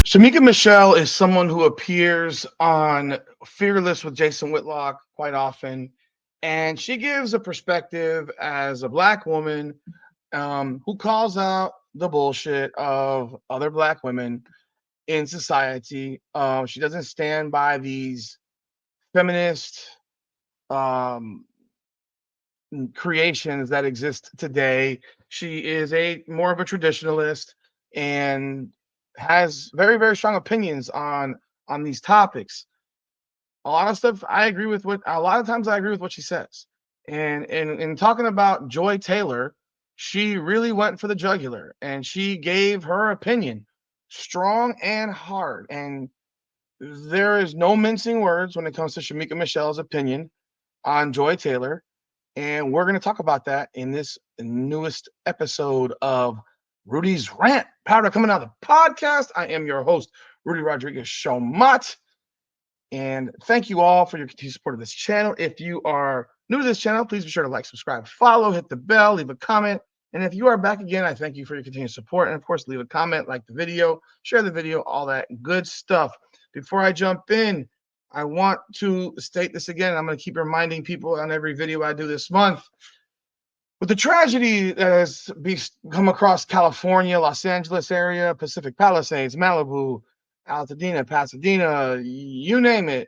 Shemeka Michelle is someone who appears on Fearless with Jason Whitlock quite often, and she gives a perspective as a black woman who calls out the bullshit of other black women in society. She doesn't stand by these feminist um, creations that exist today. She is a more of a traditionalist and has very strong opinions on these topics. A lot of stuff I agree with. What a lot of times I agree with what she says. And in talking about Joy Taylor, she really went for the jugular and she gave her opinion strong and hard. And there is no mincing words when it comes to Shamika Michelle's opinion on Joy Taylor. And we're going to talk about that in this newest episode of Rudy's Rant. Powder coming out of the podcast. I am your host, Rudy Rodriguez Showmont. And thank you all for your continued support of this channel. If you are new to this channel, please be sure to like, subscribe, follow, hit the bell, leave a comment. And if you are back again, I thank you for your continued support. And of course, leave a comment, like the video, share the video, all that good stuff. Before I jump in, I want to state this again. I'm going to keep reminding people on every video I do this month. With the tragedy that has come across California, Los Angeles area, Pacific Palisades, Malibu, Altadena, Pasadena, you name it,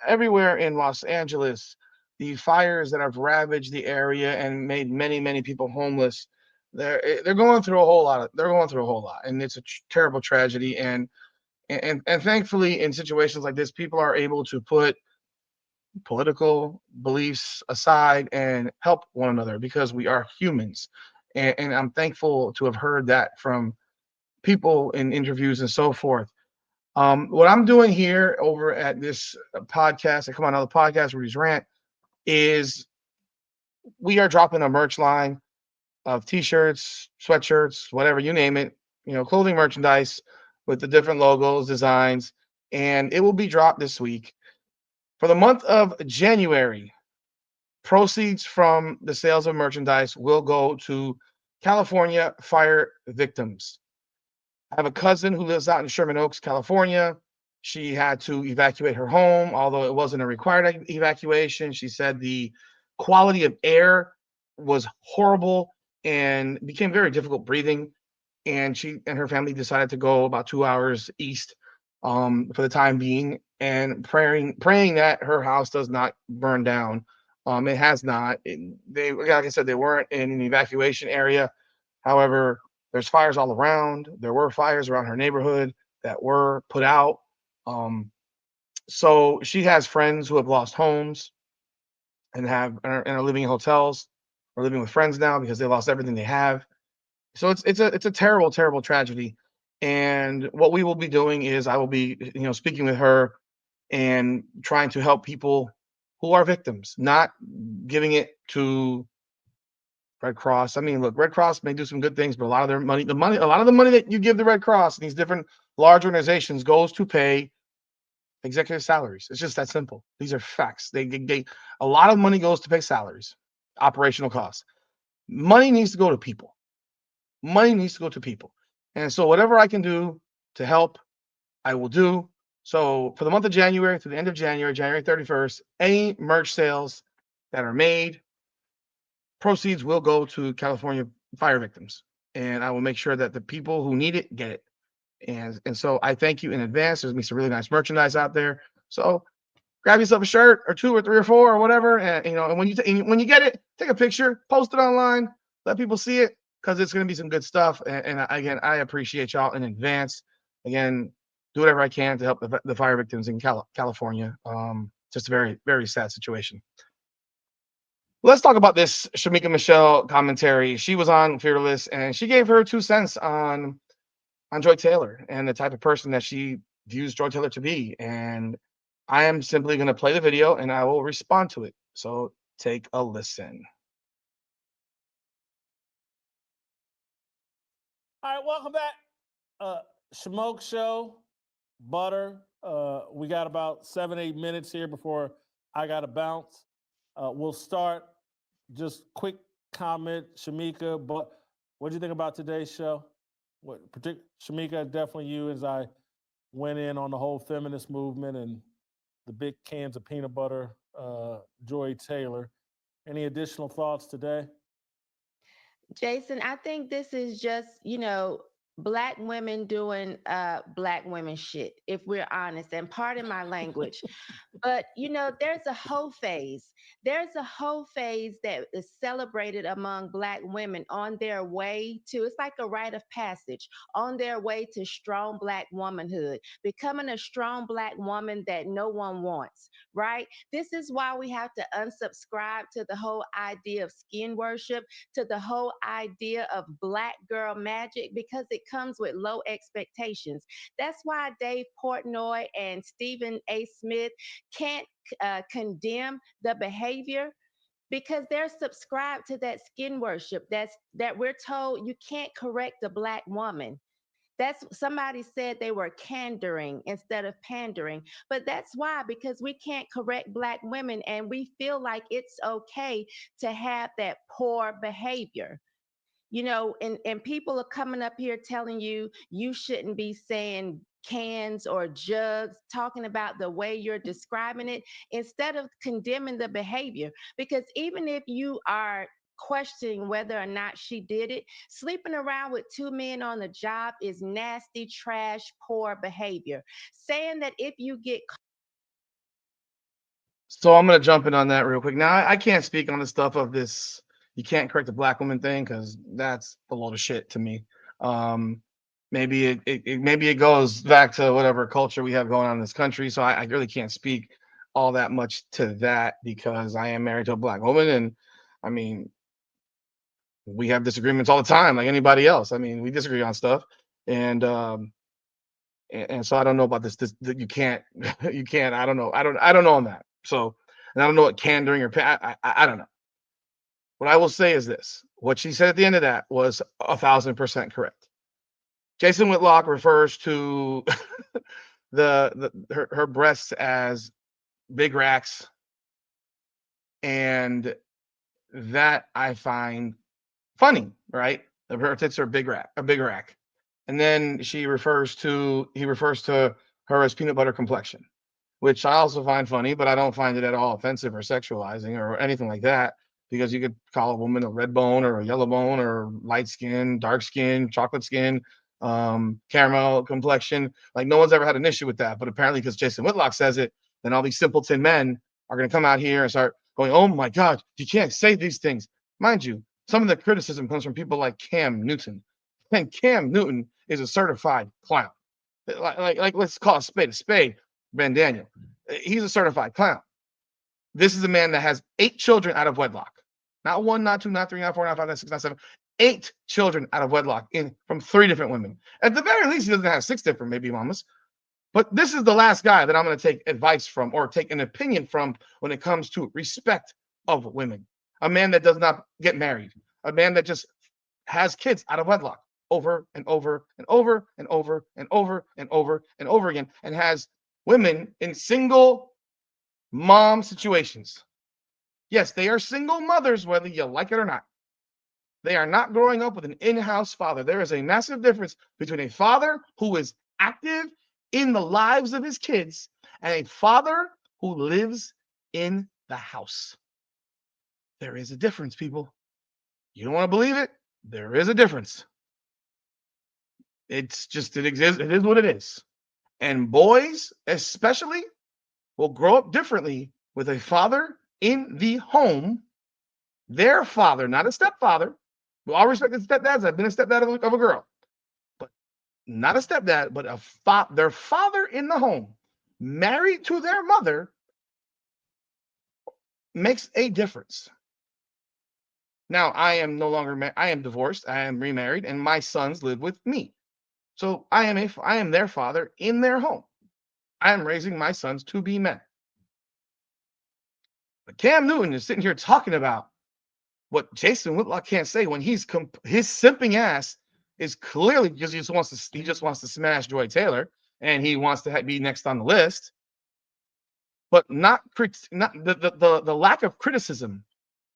everywhere in Los Angeles, the fires that have ravaged the area and made many people homeless. They're going through a whole lot. They're going through a whole lot, and it's a terrible tragedy. And thankfully, in situations like this, people are able to put political beliefs aside and help one another because we are humans. And I'm thankful to have heard that from people in interviews and so forth. What I'm doing here over at this podcast, I come on another podcast, Rudy's Rant, is we are dropping a merch line of t-shirts, sweatshirts, whatever you name it, clothing merchandise with the different logos, designs, and it will be dropped this week. For the month of January, proceeds from the sales of merchandise will go to California fire victims. I have a cousin who lives out in Sherman Oaks, California. She had to evacuate her home, although it wasn't a required evacuation. She said the quality of air was horrible and became very difficult breathing. And she and her family decided to go about 2 hours east for the time being, and praying that her house does not burn down. It has not. They, like I said, they weren't in an evacuation area. However, there's fires all around. There were fires around her neighborhood that were put out. Um, so she has friends who have lost homes and are living in hotels or living with friends now because they lost everything they have. So it's a terrible tragedy. And what we will be doing is I will be speaking with her and trying to help people who are victims, not giving it to Red Cross. I mean, look, Red Cross may do some good things, but a lot of their money, a lot of the money that you give the Red Cross and these different large organizations goes to pay executive salaries. It's just that simple. These are facts. They a lot of money goes to pay salaries, operational costs. Money needs to go to people. Money needs to go to people. And so whatever I can do to help, I will do. So for the month of January through the end of January, January 31st, any merch sales that are made, proceeds will go to California fire victims. And I will make sure that the people who need it get it. And so I thank you in advance. There's gonna be some really nice merchandise out there. So grab yourself a shirt or two or three or four or whatever. And when you get it, take a picture, post it online, let people see it because it's gonna be some good stuff. And again, I appreciate y'all in advance. Again, do whatever I can to help the fire victims in California. Just a very sad situation. Let's talk about this Shameka Michelle commentary. She was on Fearless and she gave her 2 cents on Joy Taylor and the type of person that she views Joy Taylor to be. And I am simply going to play the video and I will respond to it. So take a listen. All right, welcome back. Smoke Show, Butter. We got about 7-8 minutes here before I got to bounce. We'll start. Just quick comment, Shameka. But what do you think about today's show? Shemeka, definitely you, as I went in on the whole feminist movement and the big cans of peanut butter, Joy Taylor. Any additional thoughts today? Jason, I think this is just, black women doing black women shit, if we're honest, and pardon my language. But there's a whole phase. There's a whole phase that is celebrated among black women on their way to, it's like a rite of passage, on their way to strong black womanhood, becoming a strong black woman that no one wants, right? This is why we have to unsubscribe to the whole idea of skin worship, to the whole idea of black girl magic, because it comes with low expectations. That's why Dave Portnoy and Stephen A. Smith can't condemn the behavior, because they're subscribed to that skin worship that we're told you can't correct a black woman. That's, somebody said they were candoring instead of pandering. But that's why, because we can't correct black women and we feel like it's okay to have that poor behavior. And people are coming up here telling you you shouldn't be saying cans or jugs, talking about the way you're describing it, instead of condemning the behavior. Because even if you are questioning whether or not she did it, sleeping around with two men on the job is nasty, trash, poor behavior. Saying that if you get So I'm gonna jump in on that real quick. Now I can't speak on the stuff of this. You can't correct a black woman thing because that's a load of shit to me. Um, maybe it goes back to whatever culture we have going on in this country. So I really can't speak all that much to that because I am married to a black woman, and I mean we have disagreements all the time, like anybody else. I mean we disagree on stuff, and and so I don't know about this that you can't you can't. I don't know on that. So and I don't know what candoring or I don't know. What I will say is this: what she said at the end of that was 1,000% correct. Jason Whitlock refers to her breasts as big racks, and that I find funny, right? Her tits are a big rack, and then he refers to her as peanut butter complexion, which I also find funny, but I don't find it at all offensive or sexualizing or anything like that. Because you could call a woman a red bone or a yellow bone or light skin, dark skin, chocolate skin, caramel complexion. Like no one's ever had an issue with that. But apparently, because Jason Whitlock says it, then all these simpleton men are going to come out here and start going, "Oh my God, you can't say these things." Mind you, some of the criticism comes from people like Cam Newton, and Cam Newton is a certified clown. Like let's call a spade a spade. Ben Daniel, he's a certified clown. This is a man that has 8 children out of wedlock. Not one, not two, not three, not four, not five, not six, not seven. 8 children out of wedlock from 3 different women. At the very least, he doesn't have 6 different baby mamas. But this is the last guy that I'm going to take advice from or take an opinion from when it comes to respect of women. A man that does not get married. A man that just has kids out of wedlock over and over and over and over and over and over and over again, and has women in single mom situations. Yes, they are single mothers, whether you like it or not. They are not growing up with an in house father. There is a massive difference between a father who is active in the lives of his kids and a father who lives in the house. There is a difference, people. You don't want to believe it? There is a difference. It exists. It is what it is. And boys, especially, will grow up differently with a father in the home, their father, not a stepfather. With all respect to stepdads, I've been a stepdad of a girl, but not a stepdad, but their father in the home, married to their mother, makes a difference. Now, I am no longer I am divorced, I am remarried, and my sons live with me. So I am their father in their home. I am raising my sons to be men. But Cam Newton is sitting here talking about what Jason Whitlock can't say when his simping ass is clearly because he just wants to smash Joy Taylor and he wants to be next on the list, but not the lack of criticism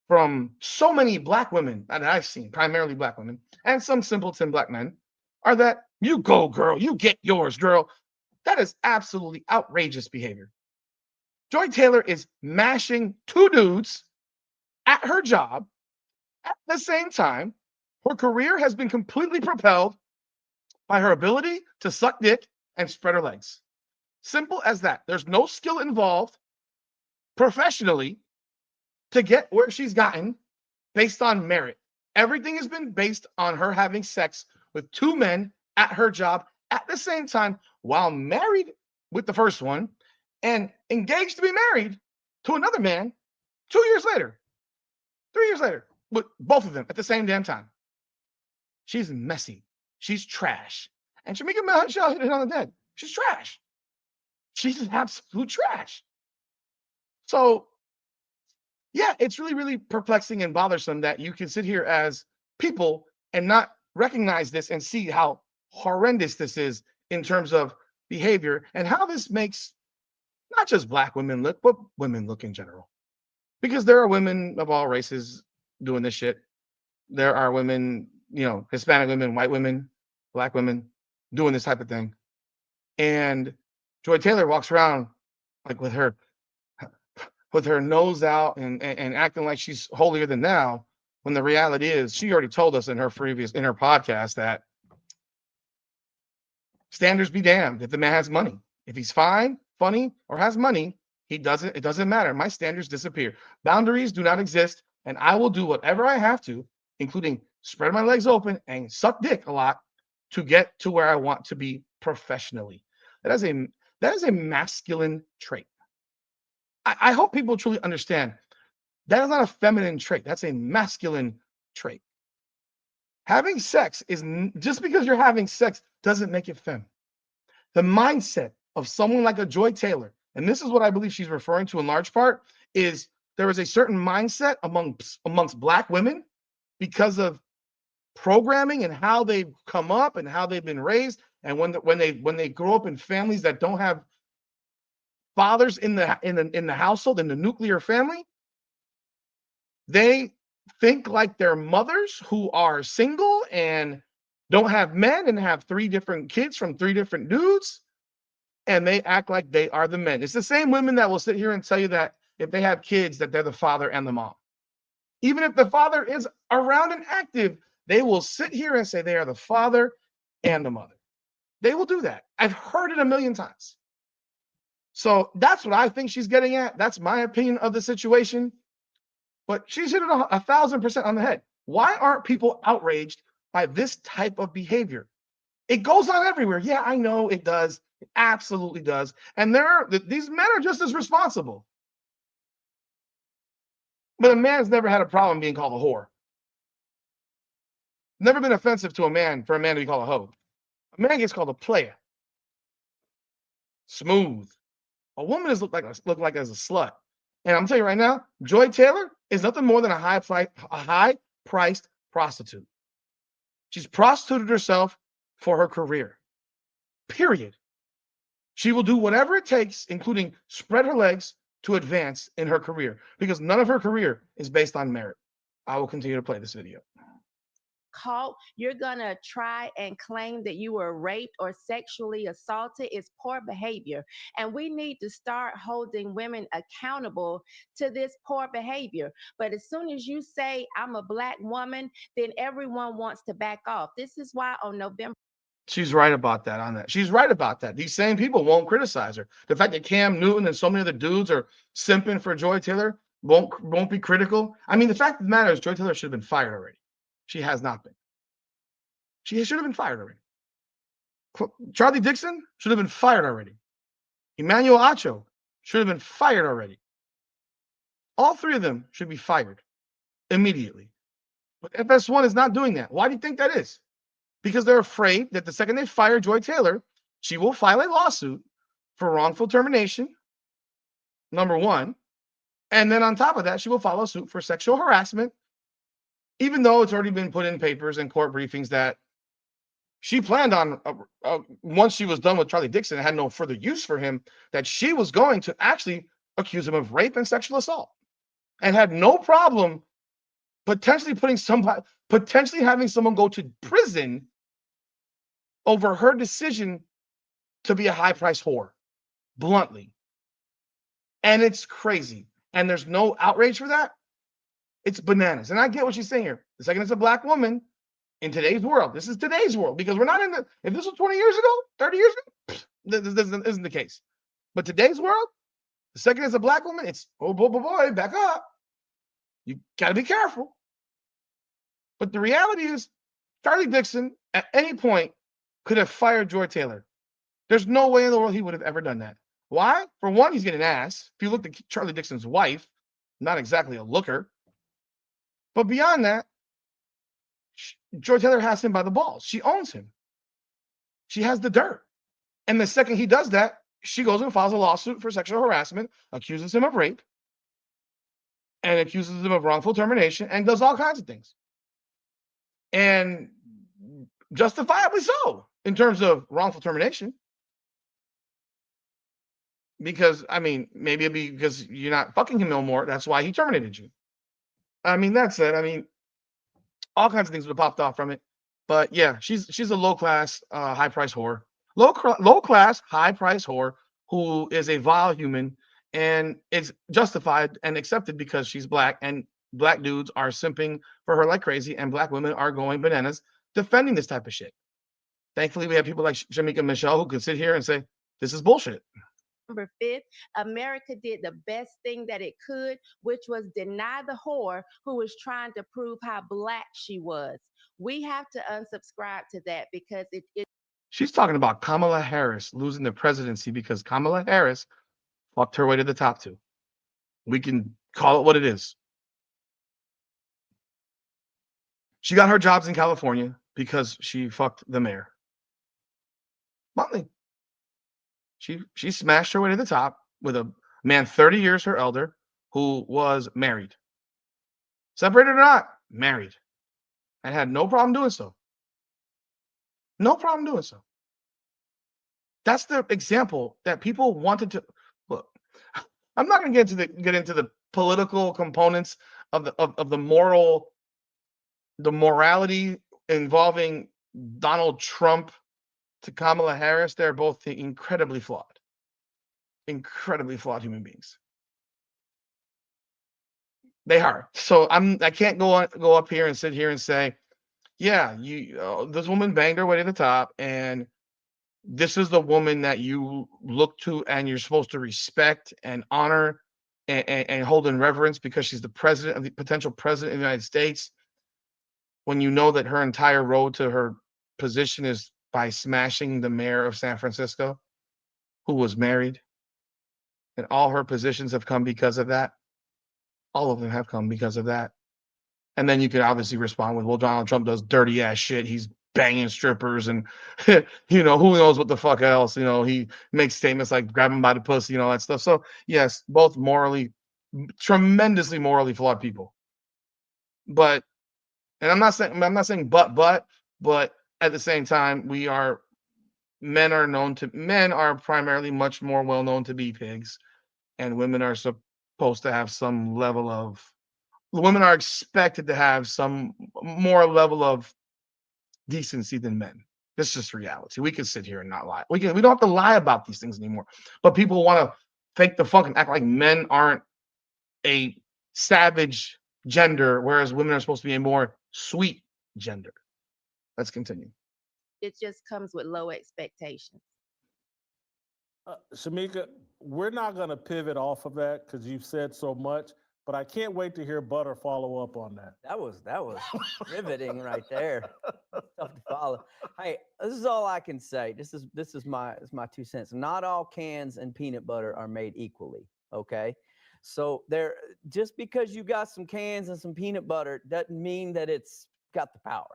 from so many black women that I've seen, primarily black women and some simpleton black men, are that you go, girl, you get yours, girl. That is absolutely outrageous behavior. Joy Taylor is mashing two dudes at her job at the same time. Her career has been completely propelled by her ability to suck dick and spread her legs. Simple as that. There's no skill involved professionally to get where she's gotten based on merit. Everything has been based on her having sex with two men at her job at the same time while married with the first one and engaged to be married to another man 2 years later, 3 years later, with both of them at the same damn time. She's messy. She's trash. And Shemeka Michelle hit it on the head. She's trash. She's absolute trash. So, yeah, it's really, really perplexing and bothersome that you can sit here as people and not recognize this and see how horrendous this is in terms of behavior and how this makes not just Black women look, but women look in general. Because there are women of all races doing this shit. There are women, Hispanic women, white women, Black women doing this type of thing. And Joy Taylor walks around like with her nose out and acting like she's holier than thou, when the reality is she already told us in her podcast that standards be damned if the man has money. If he's fine, funny, or has money, it doesn't matter. My standards disappear. Boundaries do not exist, and I will do whatever I have to, including spread my legs open and suck dick a lot to get to where I want to be professionally. That is a masculine trait. I hope people truly understand that is not a feminine trait. That's a masculine trait. Having sex is just because you're having sex doesn't make it femme. The mindset of someone like a Joy Taylor, and this is what I believe she's referring to in large part, is there is a certain mindset amongst Black women because of programming and how they've come up and how they've been raised, and when they grow up in families that don't have fathers in the household, in the nuclear family, they think like their mothers who are single and don't have men and have 3 different kids from 3 different dudes, and they act like they are the men. It's the same women that will sit here and tell you that if they have kids that they're the father and the mom. Even if the father is around and active, they will sit here and say they are the father and the mother. They will do that. I've heard it a million times. So that's what I think she's getting at. That's my opinion of the situation. But she's hit it 1,000% on the head. Why aren't people outraged by this type of behavior? It goes on everywhere. Yeah, I know it does. It absolutely does. And these men are just as responsible. But a man's never had a problem being called a whore. Never been offensive to a man for a man to be called a hoe. A man gets called a player. Smooth. A woman is looked like as a slut. And I'm telling you right now, Joy Taylor is nothing more than a high-priced prostitute. She's prostituted herself for her career. Period. She will do whatever it takes, including spread her legs, to advance in her career, because none of her career is based on merit. I will continue to play this video. Caught, you're gonna try and claim that you were raped or sexually assaulted is poor behavior. And we need to start holding women accountable to this poor behavior. But as soon as you say I'm a Black woman, then everyone wants to back off. This is why on November. She's right about that. She's right about that. These same people won't criticize her. The fact that Cam Newton and so many other dudes are simping for Joy Taylor won't be critical. I mean, the fact of the matter is Joy Taylor should have been fired already. She has not been. She should have been fired already. Charlie Dixon should have been fired already. Emmanuel Acho should have been fired already. All 3 of them should be fired immediately. But FS1 is not doing that. Why do you think that is? Because they're afraid that the second they fire Joy Taylor, she will file a lawsuit for wrongful termination, number 1. And then on top of that, she will file a suit for sexual harassment, even though it's already been put in papers and court briefings that she planned on, once she was done with Charlie Dixon and had no further use for him, that she was going to actually accuse him of rape and sexual assault, and had no problem potentially having someone go to prison over her decision to be a high-priced whore, bluntly. And it's crazy. And there's no outrage for that. It's bananas. And I get what she's saying here. The second it's a black woman in today's world, this is today's world, because we're not in the, if this was 20 years ago, 30 years ago, this isn't the case. But today's world, the second it's a black woman, it's, oh boy, back up. You got to be careful. But the reality is, Charlie Dixon at any point could have fired Joy Taylor. There's no way in the world he would have ever done that. Why? For one, he's getting an ass. If you look at Charlie Dixon's wife, not exactly a looker. But beyond that, Joy Taylor has him by the balls. She owns him. She has the dirt. And the second he does that, she goes and files a lawsuit for sexual harassment, accuses him of rape, and accuses him of wrongful termination, and does all kinds of things. And justifiably so in terms of wrongful termination. Because, I mean, maybe it'd be because you're not fucking him no more. That's why he terminated you. I mean, that's it. I mean, all kinds of things would have popped off from it. But yeah, she's a low-class, high-price whore. Low-class, high-price whore who is a vile human, and it's justified and accepted because she's black, and black dudes are simping for her like crazy, and black women are going bananas defending this type of shit. Thankfully, we have people like Shemeka Michelle who could sit here and say, this is bullshit. November 5th, America did the best thing that it could, which was deny the whore who was trying to prove how black she was. We have to unsubscribe to that because it She's talking about Kamala Harris losing the presidency because Kamala Harris fucked her way to the top too. We can call it what it is. She got her jobs in California because she fucked the mayor. Bluntly. She smashed her way to the top with a man 30 years her elder who was married. Separated or not, married. And had no problem doing so. No problem doing so. That's the example that people wanted to look. I'm not going to get into the political components of the morality involving Donald Trump to Kamala Harris. They're both incredibly flawed human beings. They are. So I can't go up here and sit here and say, yeah, this woman banged her way to the top, and this is the woman that you look to and you're supposed to respect and honor and hold in reverence because she's the president of the potential president of the United States. When you know that her entire road to her position is by smashing the mayor of San Francisco, who was married, and all her positions have come because of that. All of them have come because of that. And then you could obviously respond with, well, Donald Trump does dirty ass shit. He's banging strippers and, who knows what the fuck else. He makes statements like grab him by the pussy and all that stuff. So, yes, both tremendously morally flawed people. But, and I'm not saying but at the same time, men are primarily much more well known to be pigs, and women are supposed to have some level of, women are expected to have some more level of decency than men. That's just reality. We can sit here and not lie. We don't have to lie about these things anymore. But people want to fake the funk and act like men aren't a savage gender, whereas women are supposed to be a more sweet gender. Let's continue. It just comes with low expectations. Shemeka, we're not going to pivot off of that because you've said so much, but I can't wait to hear Butter follow up on that. That was riveting right there. Tough to follow. Hey, this is all I can say. This is my 2 cents. Not all cans and peanut butter are made equally. Okay, so just because you got some cans and some peanut butter doesn't mean that it's got the power.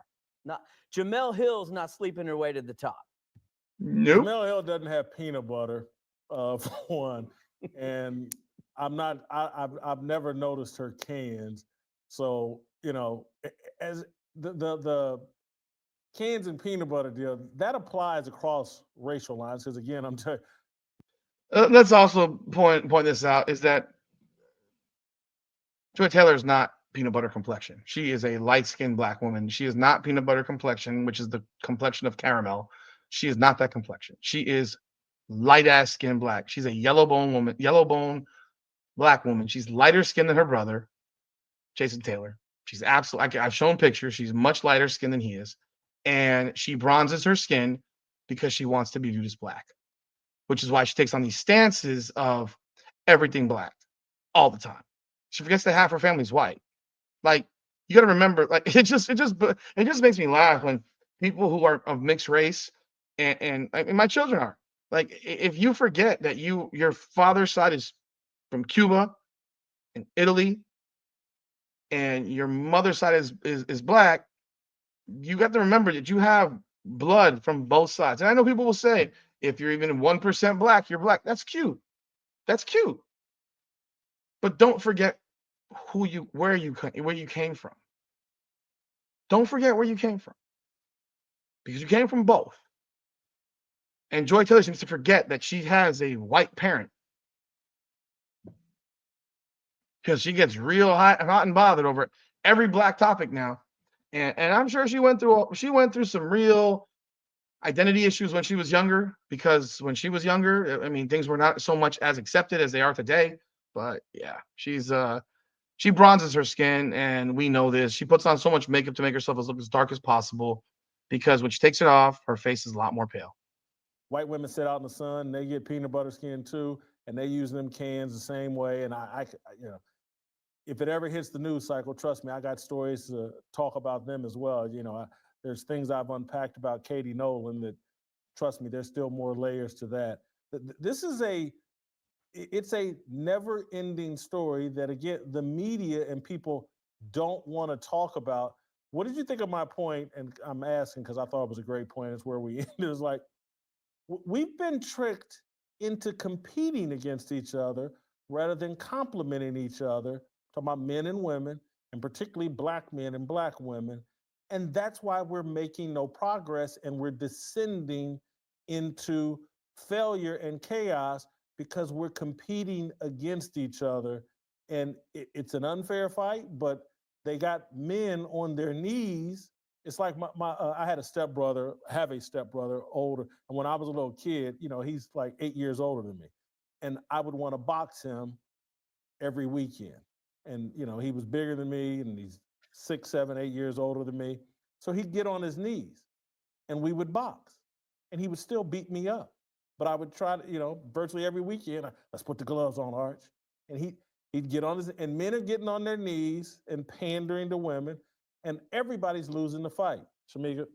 Not Jamel Hill's not sleeping her way to the top. Nope. Jamel Hill doesn't have peanut butter, for one, and I've never noticed her cans. So as the cans and peanut butter deal, that applies across racial lines. Because again, I'm telling. Let's also point this out is that Joy Taylor is not peanut butter complexion. She is a light-skinned black woman. She is not peanut butter complexion, which is the complexion of caramel. She is not that complexion. She is light ass skin black. She's a yellow bone woman, yellow bone black woman. She's lighter skinned than her brother, Jason Taylor. She's absolutely, I've shown pictures. She's much lighter skinned than he is. And she bronzes her skin because she wants to be viewed as black, which is why she takes on these stances of everything black all the time. She forgets that half her family's white. Like, you got to remember, like, it just makes me laugh when people who are of mixed race and I mean, my children are like, if you forget that your father's side is from Cuba and Italy and your mother's side is black, you got to remember that you have blood from both sides. And I know people will say, if you're even 1% black, you're black. That's cute. That's cute. But don't forget where you came from. Don't forget where you came from. Because you came from both. And Joy Taylor seems to forget that she has a white parent. Because she gets real hot and bothered over every black topic now. And I'm sure she went through some real identity issues when she was younger, because when she was younger, I mean, things were not so much as accepted as they are today. But yeah, she bronzes her skin, and we know this. She puts on so much makeup to make herself look as dark as possible, because when she takes it off, her face is a lot more pale. White women sit out in the sun, they get peanut butter skin too, and they use them cans the same way. And you know, if it ever hits the news cycle, trust me, I got stories to talk about them as well. You know, there's things I've unpacked about Katie Nolan that, trust me, there's still more layers to that. This is it's a never-ending story that, again, the media and people don't want to talk about. What did you think of my point? And I'm asking because I thought it was a great point. It's where we ended. It's like, we've been tricked into competing against each other rather than complementing each other. Talking about men and women, and particularly black men and black women. And that's why we're making no progress, and we're descending into failure and chaos, because we're competing against each other. And it's an unfair fight, but they got men on their knees. It's like I have a stepbrother older. And when I was a little kid, you know, he's like 8 years older than me. And I would want to box him every weekend. And, you know, he was bigger than me, and he's 6, 7, 8 years older than me. So he'd get on his knees and we would box, and he would still beat me up. But I would try to, you know, virtually every weekend, let's put the gloves on, Arch. And he'd get on and men are getting on their knees and pandering to women, and everybody's losing the fight. Shemeka?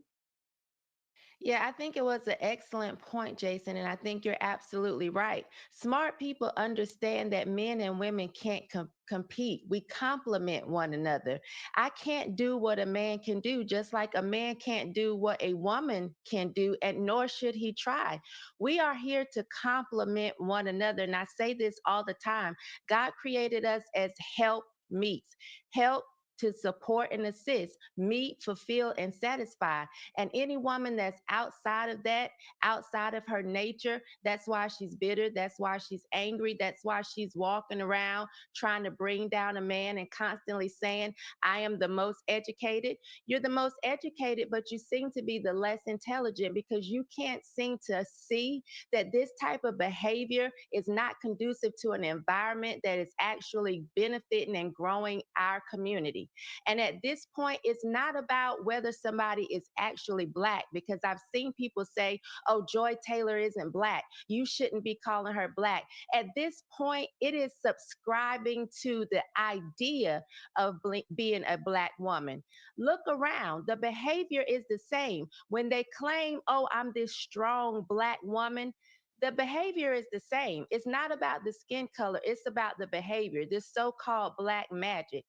Yeah, I think it was an excellent point, Jason, and I think you're absolutely right. Smart people understand that men and women can't compete. We complement one another. I can't do what a man can do, just like a man can't do what a woman can do, and nor should he try. We are here to complement one another, and I say this all the time. God created us as help meets. Help to support and assist, meet, fulfill, and satisfy. And any woman that's outside of that, outside of her nature, that's why she's bitter. That's why she's angry. That's why she's walking around trying to bring down a man and constantly saying, I am the most educated. You're the most educated, but you seem to be the less intelligent, because you can't seem to see that this type of behavior is not conducive to an environment that is actually benefiting and growing our community. And at this point, it's not about whether somebody is actually black, because I've seen people say, oh, Joy Taylor isn't black, you shouldn't be calling her black. At this point, it is subscribing to the idea of being a black woman. Look around. The behavior is the same. When they claim, oh, I'm this strong black woman, the behavior is the same. It's not about the skin color. It's about the behavior, this so-called black magic.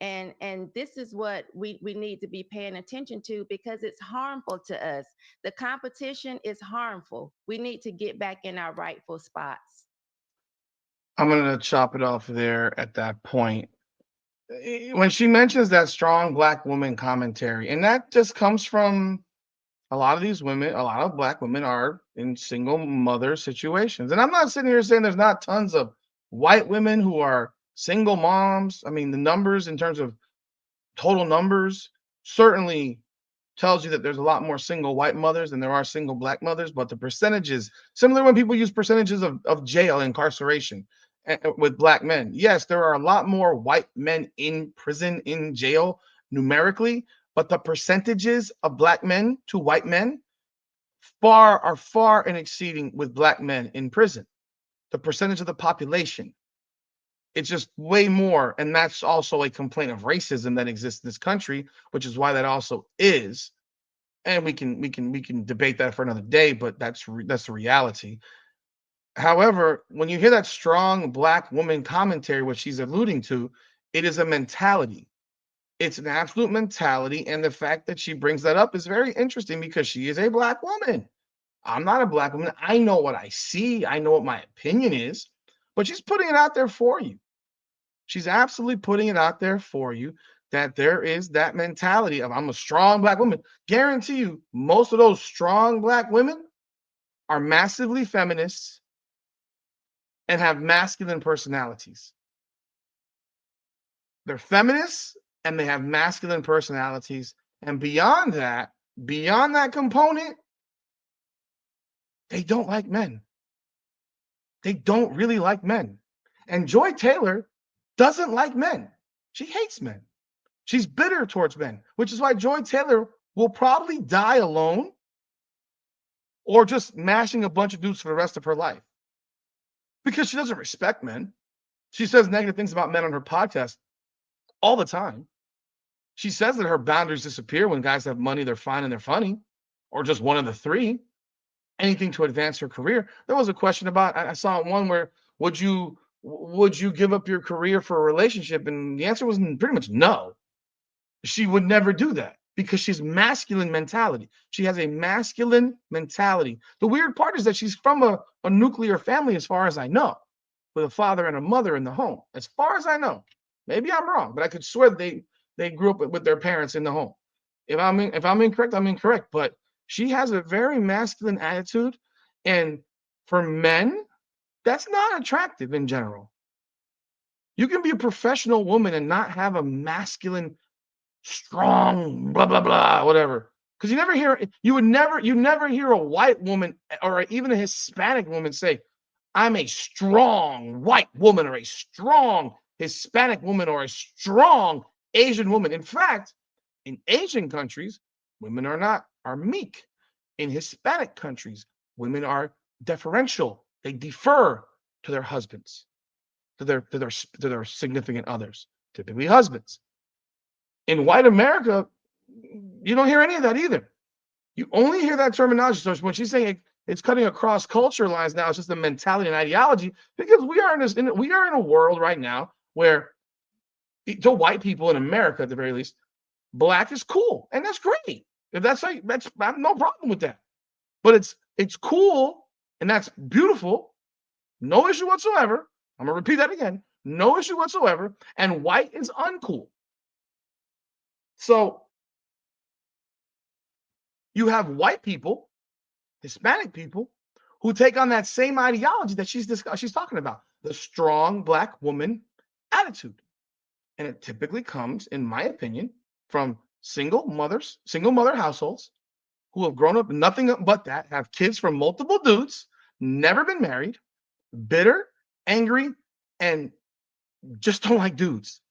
And this is what we need to be paying attention to, because it's harmful to us. The competition is harmful. We need to get back in our rightful spots. I'm going to chop it off there at that point. When she mentions that strong black woman commentary, and that just comes from a lot of these women, a lot of black women are in single mother situations. And I'm not sitting here saying there's not tons of white women who are single moms. I mean, the numbers in terms of total numbers certainly tells you that there's a lot more single white mothers than there are single black mothers, but the percentages, similar when people use percentages of jail incarceration with black men. Yes, there are a lot more white men in prison, in jail numerically, but the percentages of black men to white men are far in exceeding with black men in prison. The percentage of the population, it's just way more, and that's also a complaint of racism that exists in this country, which is why that also is. And we can debate that for another day, but that's the reality. However, when you hear that strong black woman commentary, what she's alluding to, it is a mentality. It's an absolute mentality, and the fact that she brings that up is very interesting because she is a black woman. I'm not a black woman. I know what I see. I know what my opinion is, but she's putting it out there for you. She's absolutely putting it out there for you that there is that mentality of I'm a strong black woman. Guarantee you, most of those strong black women are massively feminists and have masculine personalities. They're feminists and they have masculine personalities. And beyond that component, they don't like men. They don't really like men. And Joy Taylor doesn't like men. She hates men. She's bitter towards men, which is why Joy Taylor will probably die alone or just mashing a bunch of dudes for the rest of her life because she doesn't respect men. She says negative things about men on her podcast all the time. She says that her boundaries disappear when guys have money, they're fine and they're funny, or just one of the three. Anything to advance her career. There was a question about, I saw one where would you give up your career for a relationship? And the answer was pretty much no. She would never do that because she's masculine mentality. She has a masculine mentality. The weird part is that she's from a nuclear family, as far as I know, with a father and a mother in the home. As far as I know, maybe I'm wrong, but I could swear they grew up with their parents in the home. If I'm incorrect, I'm incorrect. But she has a very masculine attitude, and for men, that's not attractive in general. You can be a professional woman and not have a masculine, strong, blah blah blah, whatever. Because you never hear a white woman or even a Hispanic woman say, "I'm a strong white woman," or a strong Hispanic woman, or a strong Asian woman. In fact, in Asian countries, women are meek. In Hispanic countries, women are deferential. They defer to their husbands, to their significant others, typically husbands. In white America, you don't hear any of that either. You only hear that terminology. So when she's saying it's cutting across culture lines now, it's just a mentality and ideology because we are in a world right now where to white people in America, at the very least, black is cool, and that's great. If that's like I have no problem with that. But it's cool and that's beautiful. No issue whatsoever. I'm gonna repeat that again. No issue whatsoever. And white is uncool. So you have white people, Hispanic people, who take on that same ideology that she's talking about, the strong black woman attitude. And it typically comes, in my opinion, from single mother households who have grown up nothing but that, have kids from multiple dudes, never been married, bitter, angry, and just don't like dudes.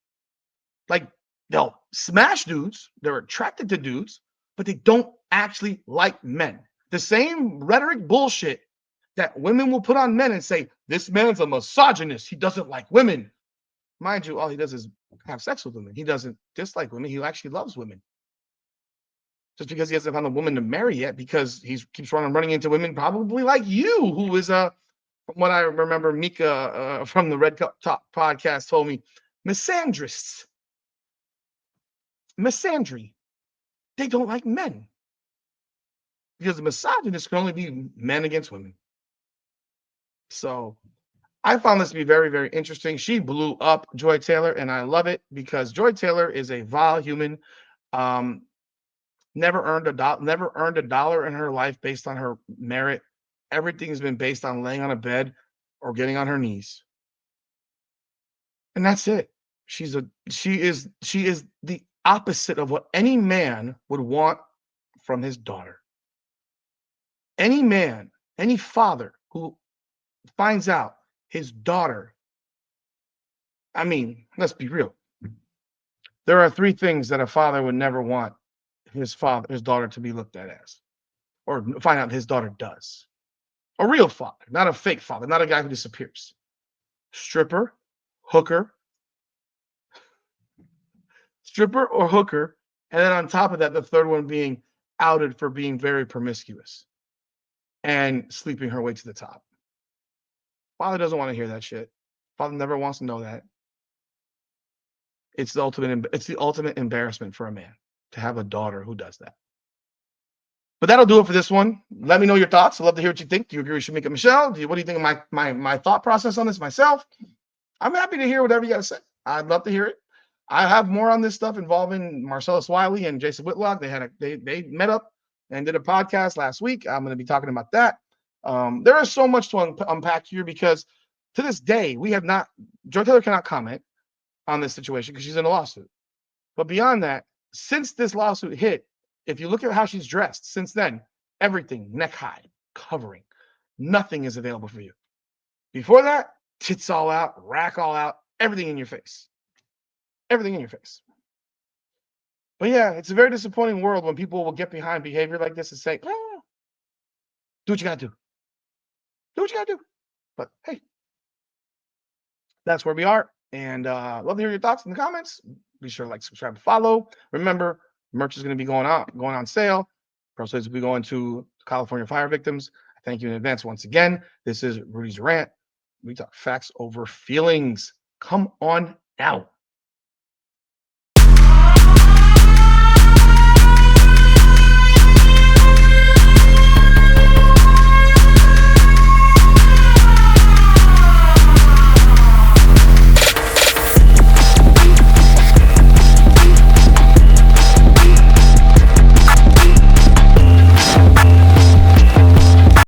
Like they'll smash dudes, they're attracted to dudes, but they don't actually like men. The same rhetoric bullshit that women will put on men and say, this man's a misogynist, he doesn't like women. Mind you, all he does is have sex with women. He doesn't dislike women, he actually loves women. Just because he hasn't found a woman to marry yet, because he keeps running into women probably like you, who is from what I remember, Mika from the Red Cup Talk podcast told me, misandrists. Misandry. They don't like men. Because the misogynist can only be men against women. So I found this to be very, very interesting. She blew up Joy Taylor, and I love it because Joy Taylor is a vile human. Never earned a dollar in her life based on her merit. Everything has been based on laying on a bed or getting on her knees. And that's it. She is the opposite of what any man would want from his daughter. Any man, any father who finds out his daughter, I mean, let's be real. There are three things that a father would never want his daughter to be looked at as, or find out his daughter does. A real father, not a fake father, not a guy who disappears. Stripper, hooker, and then on top of that, the third one being outed for being very promiscuous and sleeping her way to the top. Father doesn't want to hear that shit. Father never wants to know that. It's the ultimate embarrassment for a man to have a daughter who does that. But that'll do it for this one. Let me know your thoughts. I'd love to hear what you think. Do you agree with Shemeka Michelle? What do you think of my thought process on this myself? I'm happy to hear whatever you got to say. I'd love to hear it. I have more on this stuff involving Marcellus Wiley and Jason Whitlock. They met up and did a podcast last week. I'm going to be talking about that. There is so much to unpack here because to this day, Joy Taylor cannot comment on this situation because she's in a lawsuit. But beyond that, since this lawsuit hit, if you look at how she's dressed since then, everything, neck high, covering, nothing is available for you. Before that, tits all out, rack all out, everything in your face. Everything in your face. But yeah, it's a very disappointing world when people will get behind behavior like this and say, oh, do what you got to do. Do what you got to do. But hey, that's where we are. And love to hear your thoughts in the comments. Be sure to like, subscribe, and follow. Remember, merch is going to be going on sale. Proceeds will be going to California fire victims. Thank you in advance once again. This is Rudy's Rant. We talk facts over feelings. Come on out.